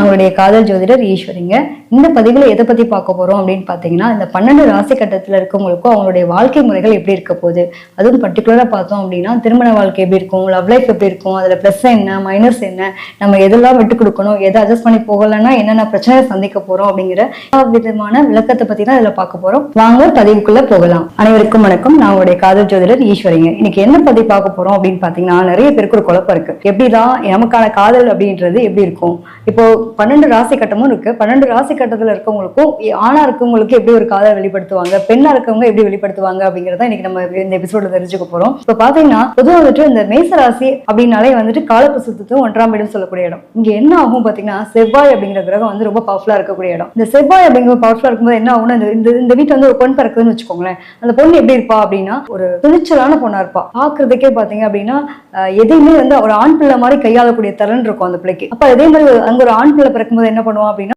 நான் உங்களுடைய காதல் ஜோதிடர் ஈஸ்வரிங்க. இந்த பதிவில் எதை பற்றி பார்க்க போகிறோம் அப்படின்னு பார்த்தீங்கன்னா, இந்த 12 ராசி கட்டத்தில் இருக்கவங்களுக்கும் அவங்களுடைய வாழ்க்கை முறைகள் எப்படி இருக்க போகுது, அதுவும் பர்டிகுலராக பார்த்தோம் அப்படின்னா திருமண வாழ்க்கை எப்படி இருக்கும், லவ் லைஃப் எப்படி இருக்கும், அதில் ப்ளஸ் என்ன மைனஸ் என்ன, நம்ம எதெல்லாம் விட்டு கொடுக்கணும், எதை அட்ஜஸ்ட் பண்ணி போகலைன்னா என்னென்ன பிரச்சனை சந்திக்க போகிறோம் அப்படிங்கிற விதமான விளக்கத்தை பற்றி தான் இதில் பார்க்க போகிறோம். வாங்க பதிவுக்குள்ளே போகலாம். அனைவருக்கும் வணக்கம். நான் உங்களுடைய காதல் ஜோதிடர் ஈஸ்வரிங்க. இன்னைக்கு என்ன பதிவு பார்க்க போகிறோம் அப்படின்னு பார்த்தீங்கன்னா, நிறைய பேருக்கு ஒரு குழப்பம் இருக்கு. எப்படிதான் நமக்கான காதல் அப்படின்றது எப்படி இருக்கும். இப்போ 12 ராசி கட்டமும் இருக்கு. 12 ராசி கட்டத்துல இருக்கவங்களுக்கும் ஆணா இருக்கவங்களுக்கு எப்படி ஒரு காதல் வெளிப்படுத்துவாங்க, பெண்ணா இருக்கவங்க எப்படி வெளிப்படுத்துவாங்க அப்படிங்கறத இன்னைக்கு நம்ம இந்த எபிசோட்ல தெரிஞ்சுக்க போறோம். இப்ப பாத்தீங்கன்னா பொதுவா வந்துட்டு இந்த மேச ராசி அப்படின்னாலே வந்துட்டு காலப்புசுத்தத்தும் 1ஆம் வீடுன்னு சொல்லக்கூடிய இடம். இங்க என்ன ஆகும் பாத்தீங்கன்னா, செவ்வாய் அப்படிங்கிற கிரகம் வந்து ரொம்ப பவர்ஃபுல்லா இருக்கக்கூடிய இடம். இந்த செவ்வாய் அப்படிங்கிற பவர்ஃபுல்லா இருக்கும்போது என்ன ஆகும்னா, இந்த வீட்டுல வந்து ஒரு பொண்ணு பிறக்குதுன்னு வச்சுக்கோங்களேன். அந்த பொண்ணு எப்படி இருப்பா அப்படின்னா, ஒரு துணிச்சலான பொண்ணா இருப்பா. பாக்குறதுக்கே பாத்தீங்க அப்படின்னா எதையுமே வந்து ஒரு ஆண் பிள்ளை மாதிரி கையாளக்கூடிய திறன் இருக்கும் அந்த பிள்ளைக்கு. அப்ப அதே மாதிரி அங்க ஒரு ஆண் பிள்ளை பிறக்கும்போது என்ன பண்ணுவான் அப்படின்னா,